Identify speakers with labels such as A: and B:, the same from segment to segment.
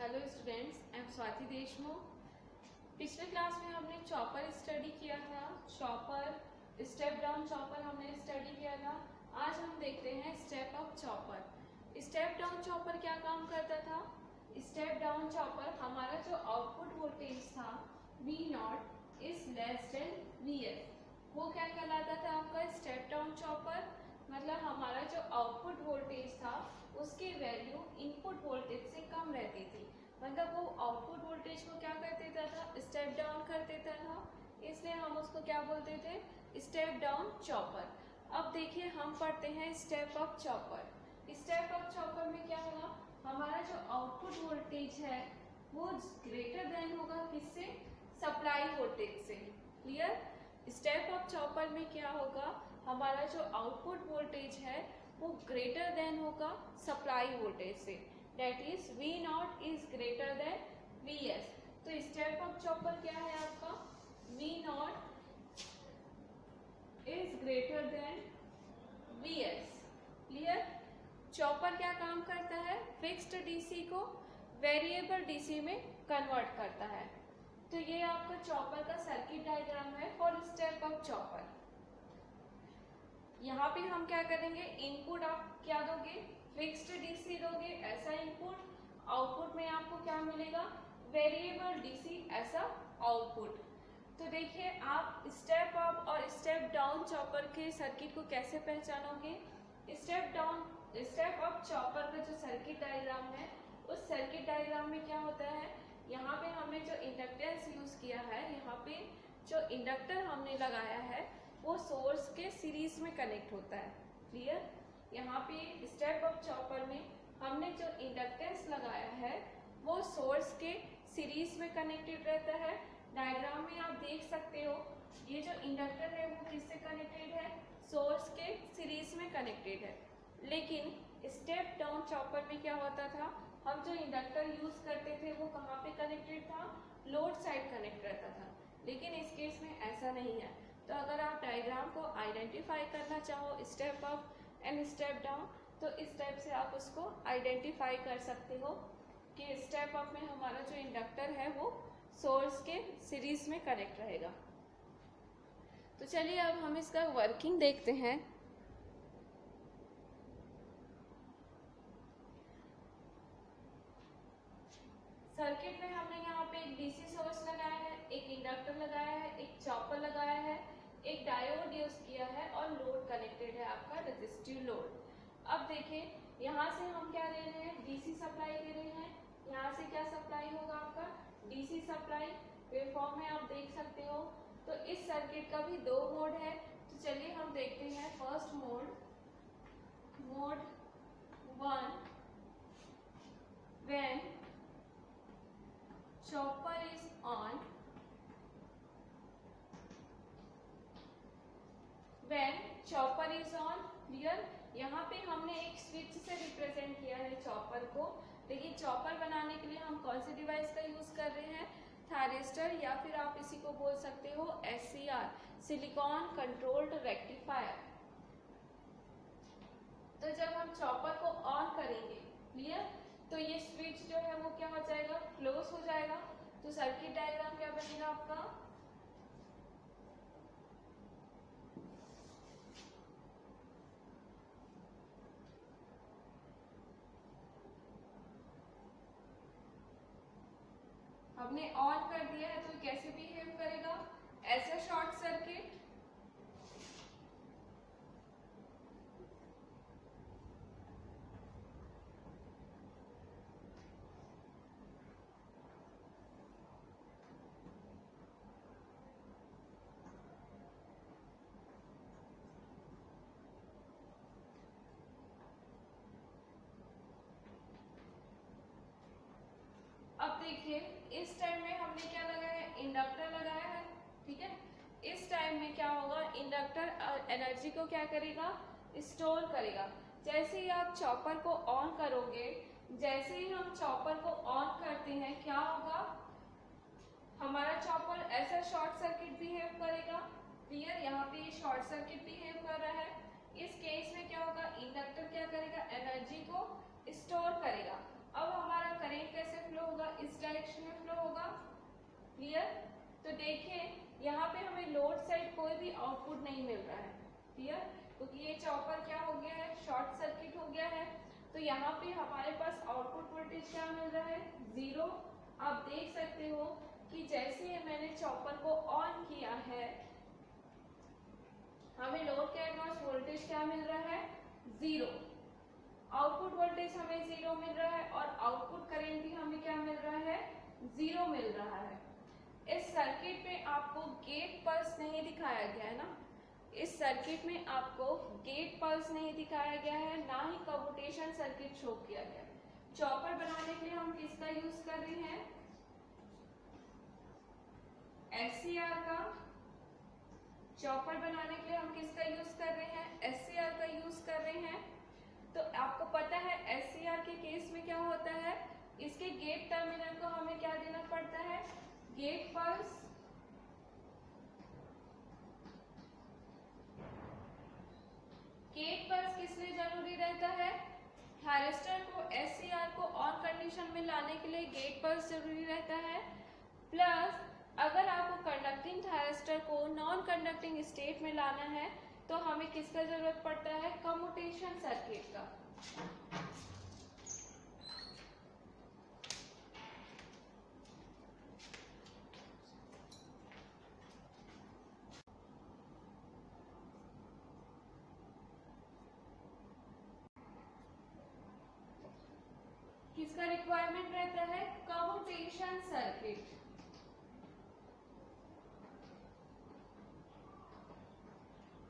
A: Hello students, I am Swati Deshmukh. पिछले class में हमने चॉपर स्टडी किया था। चॉपर स्टेप डाउन चॉपर हमने स्टडी किया था। आज हम देखते हैं step up chopper. Step down chopper क्या काम करता था? स्टेप डाउन चॉपर हमारा जो आउटपुट वोल्टेज था V0 is less than Vs, वो क्या कहलाता था आपका स्टेप डाउन चॉपर। मतलब हमारा जो आउटपुट वोल्टेज था उसकी वैल्यू इनपुट वोल्टेज से कम रहती थी। मतलब वो आउटपुट वोल्टेज को क्या कर देता था, स्टेप डाउन कर देता था। इसलिए हम उसको क्या बोलते थे, स्टेप डाउन चॉपर। अब देखिए हम पढ़ते हैं step up chopper. Step up chopper में क्या होगा, हमारा जो आउटपुट वोल्टेज है वो ग्रेटर देन होगा किससे, सप्लाई वोल्टेज से। क्लियर? स्टेप अप चॉपर में क्या होगा, हमारा जो आउटपुट वोल्टेज है वो ग्रेटर देन होगा सप्लाई वोल्टेज से। That is V0 is greater than Vs। तो स्टेप अप चॉपर क्या है आपका, V0 is greater than Vs। Clear? Chopper क्या काम करता है, फिक्स्ड डीसी को वेरिएबल डीसी में कन्वर्ट करता है। तो ये आपका चॉपर का सर्किट डायग्राम है फॉर स्टेप अप चॉपर। यहाँ पे हम क्या करेंगे, इनपुट आप क्या दोगे, फिक्स्ड डीसी दोगे, ऐसा इनपुट। आउटपुट में आपको क्या मिलेगा, वेरिएबल डीसी ऐसा आउटपुट। तो देखिए आप स्टेप अप और स्टेप डाउन चॉपर के सर्किट को कैसे पहचानोगे। स्टेप अप चॉपर का जो सर्किट डायग्राम है, उस सर्किट डायग्राम में क्या होता है, यहाँ पे हमने जो इंडक्टेंस यूज किया है, यहाँ पे जो इंडक्टर हमने लगाया है वो सोर्स के सीरीज में कनेक्ट होता है। क्लियर? यहाँ पे स्टेप अप चॉपर में हमने जो इंडक्टेंस लगाया है वो सोर्स के सीरीज में कनेक्टेड रहता है। डायग्राम में आप देख सकते हो ये जो इंडक्टर है वो किससे कनेक्टेड है, सोर्स के सीरीज में कनेक्टेड है। लेकिन स्टेप डाउन चॉपर में क्या होता था, हम जो इंडक्टर यूज करते थे वो कहाँ पे कनेक्टेड था, लोड साइड कनेक्ट रहता था। लेकिन इस केस में ऐसा नहीं है। तो अगर आप डायग्राम को आइडेंटिफाई करना चाहो step up and step down, तो इस टाइप से आप उसको आइडेंटिफाई कर सकते हो कि स्टेप अप में हमारा जो इंडक्टर है वो सोर्स के सीरीज में कनेक्ट रहेगा। तो चलिए अब हम इसका वर्किंग देखते हैं। सर्किट में हमने यहाँ पे एक डीसी सोर्स लगाया है, एक इंडक्टर लगाया है, एक चॉपर लगाया है, एक डायोड यूज किया है और लोड कनेक्टेड है आपका रेजिस्टिव लोड। अब देखिए यहाँ से हम क्या दे रहे हैं, डीसी सप्लाई दे रहे हैं। यहाँ से क्या सप्लाई होगा आपका, डीसी सप्लाई। वेवफॉर्म में आप देख सकते हो। तो इस सर्किट का भी दो मोड है। तो चलिए हम देखते हैं first mode, mode 1, when chopper is on, when chopper is on। Clear? यहाँ पे हमने एक स्विच से रिप्रेजेंट किया है चॉपर को। लेकिन चॉपर बनाने के लिए हम कौन से डिवाइस का यूज कर रहे हैं, थायरिस्टर, या फिर आप इसी को बोल सकते हो SCR, सिलिकॉन कंट्रोल्ड रेक्टिफायर। तो जब हम चॉपर को ऑन करेंगे, क्लियर, तो ये स्विच जो है वो क्या हो जाएगा, क्लोज हो जाएगा। तो सर्किट डायग्राम क्या बनेगा आपका, हमने ऑन कर दिया है तो कैसे बिहेव करेगा, ऐसे शॉर्ट सर्किट। अब देखिए इस टाइम में हमने क्या लगाया है, इंडक्टर लगाया है। ठीक है, इस टाइम में क्या होगा, इंडक्टर एनर्जी को क्या करेगा, स्टोर करेगा। जैसे ही आप चॉपर को ऑन करोगे, जैसे ही हम चॉपर को ऑन करते हैं क्या होगा, हमारा चॉपर ऐसा शॉर्ट सर्किट बिहेव करेगा। क्लियर? यहाँ पे ये शॉर्ट सर्किट बिहेव कर रहा है। इस केस में क्या होगा, इंडक्टर क्या करेगा, एनर्जी को स्टोर करेगा। अब हमारा करंट कैसे फ्लो होगा, डायरेक्शन में फ्लो होगा। क्लियर? तो देखिए यहाँ पे हमें लोड साइड कोई भी आउटपुट नहीं मिल रहा है। क्लियर? क्योंकि ये चॉपर क्या हो गया है, शॉर्ट सर्किट हो गया है। तो यहाँ पे हमारे पास आउटपुट वोल्टेज क्या मिल रहा है, 0। आप देख सकते हो कि जैसे मैंने चॉपर को ऑन किया है, हमें लोड के अक्रॉस वोल्टेज क्या मिल रहा है, 0। आउटपुट वोल्टेज हमें 0 मिल रहा है और आउटपुट करंट भी हमें क्या मिल रहा है, 0 मिल रहा है। इस सर्किट में आपको गेट पल्स नहीं दिखाया गया है ना, इस सर्किट में आपको गेट पल्स नहीं दिखाया गया है, ना ही कम्यूटेशन सर्किट शो किया गया। चॉपर बनाने के लिए हम किसका यूज कर रहे हैं, SCR का। चॉपर बनाने के लिए हम किसका यूज कर रहे हैं, SCR का यूज कर रहे हैं। तो आपको पता है SCR के केस में क्या होता है, इसके गेट टर्मिनल को हमें क्या देना पड़ता है, गेट पल्स। गेट पल्स किस लिए जरूरी रहता है, थायरिस्टर को SCR को ऑन कंडीशन में लाने के लिए गेट पल्स जरूरी रहता है। प्लस अगर आपको कंडक्टिंग थायरिस्टर को नॉन कंडक्टिंग स्टेट में लाना है तो हमें किसका जरूरत पड़ता है, कम्यूटेशन सर्किट का। किसका रिक्वायरमेंट रहता है, commutation circuit.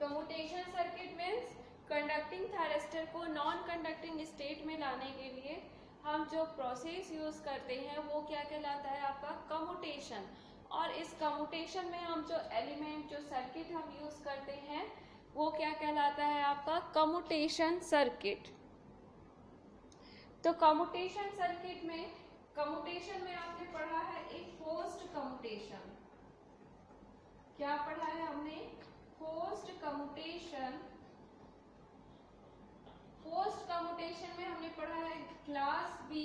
A: Commutation circuit means conducting thyristor को नॉन कंडक्टिंग स्टेट में लाने के लिए हम जो प्रोसेस यूज करते हैं वो क्या कहलाता है, आपका कम्यूटेशन। और इस कम्यूटेशन में हम जो एलिमेंट, जो सर्किट हम यूज करते हैं वो क्या कहलाता है, आपका कम्यूटेशन सर्किट। तो कम्यूटेशन सर्किट में, कम्यूटेशन में आपने पढ़ा है एक फोर्स्ड कम्यूटेशन। क्या पढ़ा है हमने, फोर्स्ड कम्यूटेशन। फोर्स्ड कम्यूटेशन में हमने पढ़ा है class B,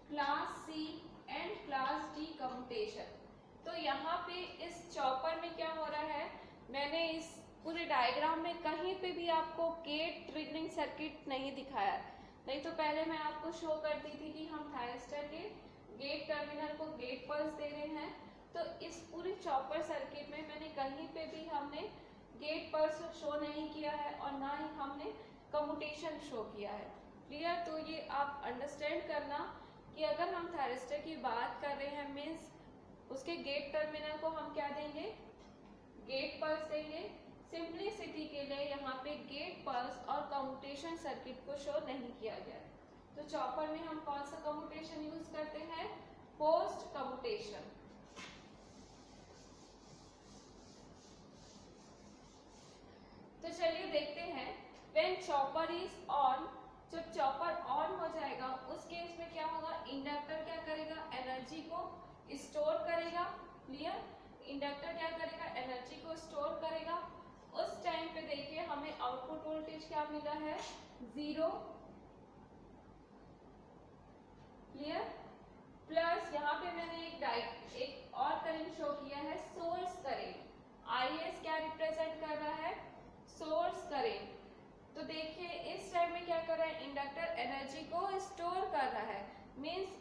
A: class C and class D commutation. तो यहाँ पे इस चॉपर में क्या हो रहा है, मैंने इस पूरे डायग्राम में कहीं पे भी आपको गेट ट्रिगरिंग सर्किट नहीं दिखाया, नहीं तो पहले मैं आपको शो करती थी कि हम थायरिस्टर के गेट टर्मिनल को गेट पल्स दे रहे हैं। तो इस पूरी चॉपर सर्किट में मैंने कहीं पे भी हमने गेट पल्स शो नहीं किया है और ना ही हमने कम्यूटेशन शो किया है। क्लियर? तो ये आप अंडरस्टैंड करना कि अगर हम थायरिस्टर की बात कर रहे हैं मीन्स उसके गेट टर्मिनल को हम क्या देंगे, गेट पल्स देंगे। सिंपलिसिटी के लिए यहाँ पे गेट पल्स और कम्यूटेशन सर्किट को शो नहीं किया गया। तो चॉपर में हम कौन सा कम्यूटेशन यूज करते हैं, फोर्स्ड कम्यूटेशन। तो चलिए देखते हैं, व्हेन चॉपर इज ऑन, जब चॉपर ऑन हो जाएगा उस केस में क्या होगा, इंडक्टर क्या करेगा, एनर्जी को स्टोर करेगा। क्लियर? इंडक्टर क्या करेगा, एनर्जी को स्टोर करेगा। उस टाइम पे देखिए हमें आउटपुट वोल्टेज क्या मिला है, 0। क्लियर? प्लस यहाँ पे मैंने एक और करंट शो किया है, सोर्स करंट। IS क्या रिप्रेजेंट कर रहा है, सोर्स करंट। तो देखिए इस टाइम में क्या कर रहा है, इंडक्टर एनर्जी को स्टोर कर रहा है। मींस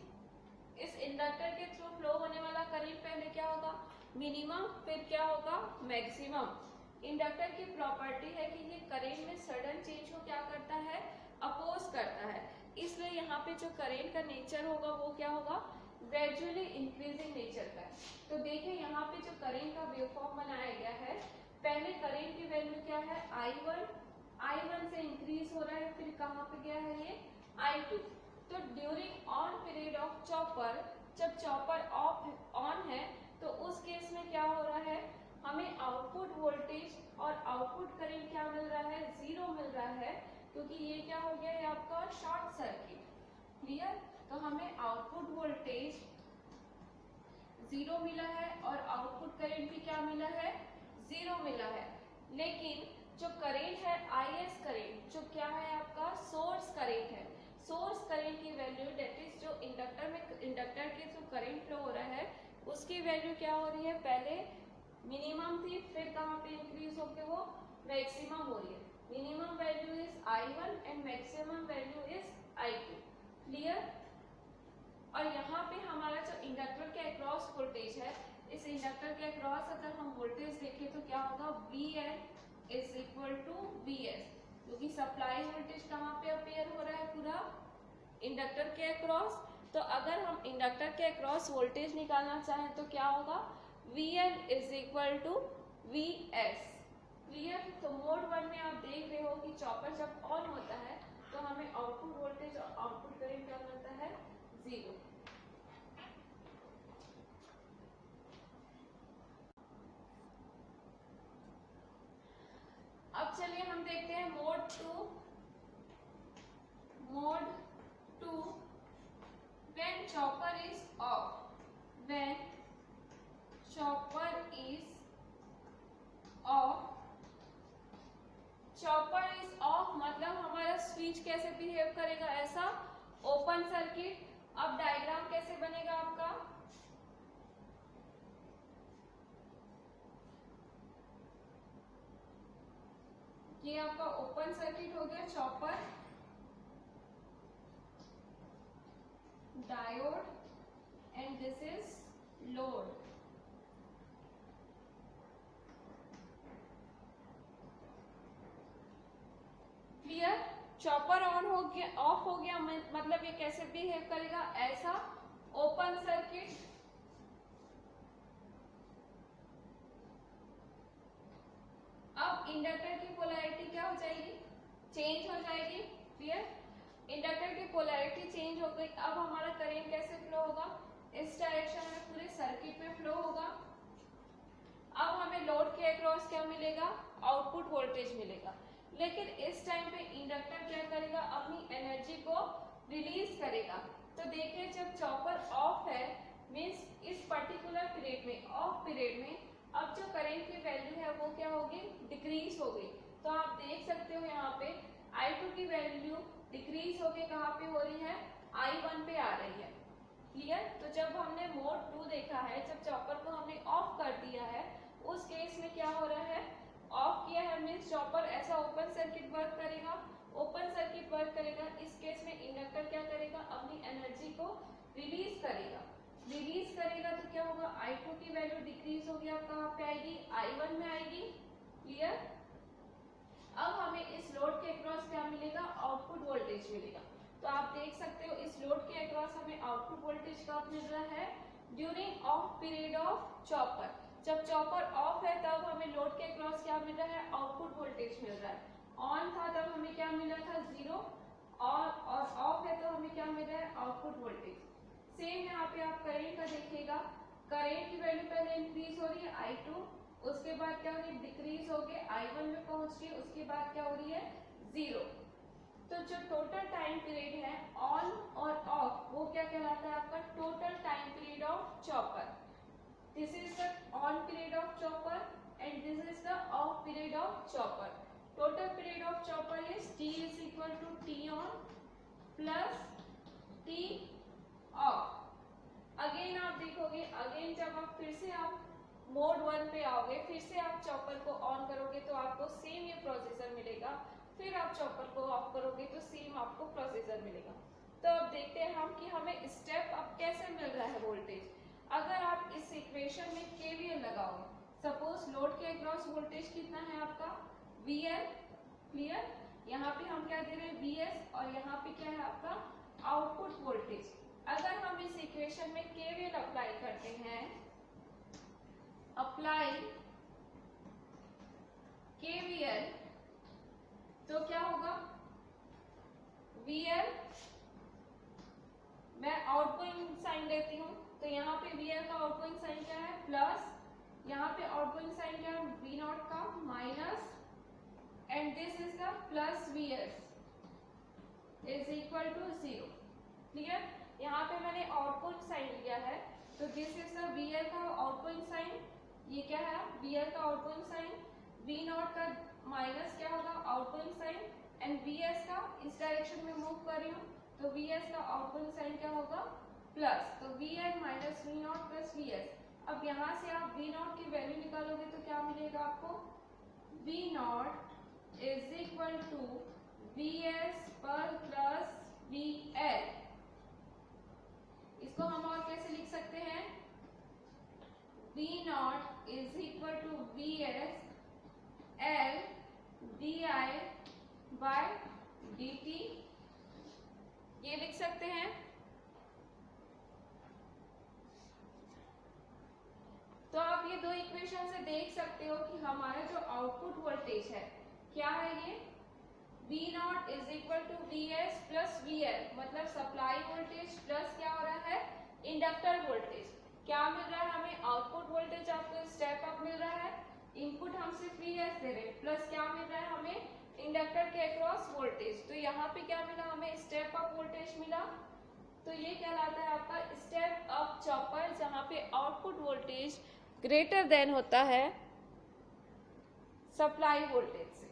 A: इस इंडक्टर के थ्रू फ्लो होने वाला करंट पहले क्या होगा, मिनिमम, फिर क्या होगा, मैक्सिमम। इंडक्टर की प्रॉपर्टी है कि ये करंट में सडन चेंज को क्या करता है, अपोज करता है। इसलिए यहाँ पे जो करंट का नेचर होगा वो क्या होगा, ग्रेजुअली इंक्रीजिंग नेचर का है। तो देखिए यहाँ पे जो करंट का वेवफॉर्म बनाया गया है, पहले करंट की वैल्यू क्या है, I1 से इंक्रीज हो रहा है, फिर कहाँ पे गया है ये, I2। तो during on period of chopper, जब चॉपर ऑन है तो उस केस में क्या हो रहा है, हमें आउटपुट वोल्टेज और आउटपुट करंट क्या मिल रहा है, 0 मिल रहा है, क्योंकि ये क्या हो गया है आपका शॉर्ट सर्किट। क्लियर? तो हमें आउटपुट वोल्टेज 0 मिला है और आउटपुट करंट भी क्या मिला है, 0 मिला है। लेकिन जो करंट है, IS करंट, जो क्या है आपका सोर्स करंट है, सोर्स करंट की वैल्यू डेट इज जो इंडक्टर के जो करंट फ्लो हो रहा है उसकी वैल्यू क्या हो रही है, पहले मिनिमम थी, फिर कहाँ पे इंक्रीज होके वो मैक्सिमम हो रही है। Minimum value is I1 and maximum value is I2। Clear? और यहाँ पे हमारा जो इंडक्टर के अक्रॉस वोल्टेज है, इस इंडक्टर के अक्रॉस अगर हम वोल्टेज देखें तो क्या होगा, VN is equal to VS, क्योंकि सप्लाई वोल्टेज कहाँ पे अपेयर हो रहा है, पूरा इंडक्टर के अक्रॉस। तो अगर हम इंडक्टर के अक्रॉस वोल्टेज निकालना चाहें तो क्या होगा, VN is equal to VS। Clear? तो मोड 1 में आप देख रहे हो कि चॉपर जब ऑन होता है तो हमें आउटपुट वोल्टेज और आउटपुट करंट क्या मिलता है, 0। अब चलिए हम देखते हैं mode 2। Mode 2 when chopper is off, when chopper is off, chopper is off मतलब हमारा स्विच कैसे बिहेव करेगा, ऐसा ओपन सर्किट। अब डायग्राम कैसे बनेगा आपका, ये आपका ओपन सर्किट हो गया chopper, diode and this is load. Clear? Chopper on हो गया, ऑफ हो गया, मतलब ये कैसे बिहेव करेगा, ऐसा ओपन सर्किट। अब इंडक्टर की पोलैरिटी क्या हो जाएगी, चेंज हो जाएगी। क्लियर? इंडक्टर की पोलैरिटी चेंज हो गई। अब हमारा करंट कैसे फ्लो होगा, इस डायरेक्शन में पूरे सर्किट में फ्लो होगा। अब हमें लोड के अक्रॉस क्या मिलेगा, आउटपुट वोल्टेज मिलेगा। लेकिन इस टाइम पे इंडक्टर क्या करेगा, अपनी एनर्जी को रिलीज करेगा। तो देखिए जब चॉपर ऑफ है, मींस इस पर्टिकुलर पीरियड में, ऑफ पीरियड में, अब जो करंट की वैल्यू है वो क्या होगी, डिक्रीज हो गई। तो आप देख सकते हो यहाँ पे I2 की वैल्यू डिक्रीज होके कहाँ पे हो रही है, I1 पे आ रही है। क्लियर? तो जब हमने मोड 2 देखा है, जब चॉपर को हमने ऑफ कर दिया है, उस केस में क्या हो रहा है, ऑफ किया है मींस चॉपर ऐसा ओपन सर्किट वर्क करेगा, ओपन सर्किट वर्क करेगा। इस केस में इंडक्टर क्या करेगा, अपनी एनर्जी को रिलीज करेगा। रिलीज करेगा तो क्या होगा, I2 की वैल्यू डिक्रीज होगी, अब कहाँ पे आएगी, I1 में आएगी। क्लियर? अब हमें इस लोड के अक्रॉस क्या मिलेगा, आउटपुट वोल्टेज मिलेगा। तो आप देख सकते हो इस लोड के अक्रॉस हमें आउटपुट वोल्टेज कब मिल रहा है, during of period of chopper. जब चॉपर ऑफ है तब हमें लोड के अक्रॉस क्या मिल रहा है, आउटपुट वोल्टेज मिल रहा है। ऑन था तब हमें क्या मिला था, 0, और ऑफ है तो हमें क्या मिल रहा है, आउटपुट वोल्टेज। सेम यहाँ पे आप करंट का देखिएगा, करंट की वैल्यू पहले इंक्रीज हो रही है I2, उसके बाद क्या हो रही है, डिक्रीज होके I1 में पहुंच रही है, उसके बाद क्या हो रही है, 0। तो जो टोटल टाइम पीरियड है ऑन और ऑफ, वो क्या कहलाता है आपका, total time period of chopper. This is the on period of chopper and this is the off period of chopper. Total period of chopper is T is equal to T on plus T off. Again आप देखोगे, again जब आप फिर से आप mode 1 पे आओगे, फिर से आप चॉपर को ऑन करोगे तो आपको सेम ये प्रोसेसर मिलेगा, फिर आप चॉपर को ऑफ करोगे तो सेम आपको प्रोसेसर मिलेगा। तो अब देखते हैं हम कि हमें स्टेप अप कैसे मिल रहा है वोल्टेज। अगर आप इस इक्वेशन में KVL लगाओगे, सपोज लोड के अक्रॉस वोल्टेज कितना है आपका, VL। क्लियर? यहाँ पे हम क्या दे रहे हैं, VS, और यहाँ पे क्या है आपका आउटपुट वोल्टेज। अगर हम इस इक्वेशन में KVL अप्लाई करते हैं, अप्लाई KVL, तो क्या होगा, VL, मैं आउटगोइंग साइन लेती हूँ, तो यहाँ पे VL का आउटगोइंग साइन क्या है, प्लस, यहाँ पे आउटगोइंग साइन क्या है, V0 का minus, and this is the plus VS is equal to 0। Clear? यहाँ पे मैंने आउटगोइंग साइन लिया है, तो दिस इज द VL का आउटगोइंग साइन, ये क्या है, VL का आउटगोइंग साइन, V0 का माइनस क्या होगा, आउटगोइंग साइन, एंड VS का इस डायरेक्शन में मूव कर रही हूँ तो Vs का आउटगोइंग साइन क्या होगा प्लस, तो Vn minus V naught plus Vs। अब यहाँ से आप वी नॉट की वैल्यू निकालोगे तो क्या मिलेगा आपको, V naught is equal to Vs पर प्लस Vl। इसको हम और कैसे लिख सकते हैं, V naught is equal to Vs L di by dt, ये लिख सकते हैं। तो आप ये दो इक्वेशन से देख सकते हो कि हमारा जो आउटपुट वोल्टेज है क्या है, ये V naught is equal to Vs plus VL, मतलब सप्लाई वोल्टेज प्लस क्या हो रहा है, इंडक्टर वोल्टेज। क्या मिल रहा है हमें, आउटपुट वोल्टेज आपको स्टेप अप मिल रहा है, इनपुट हम सिर्फ Vs दे रहे हैं, प्लस क्या मिल रहा है हमें, इंडक्टर के अक्रॉस वोल्टेज। तो यहाँ पे क्या मिला हमें, स्टेप अप वोल्टेज मिला। तो ये कहलाता है आपका स्टेप अप चॉपर, जहाँ पे आउटपुट वोल्टेज ग्रेटर देन होता है सप्लाई वोल्टेज से।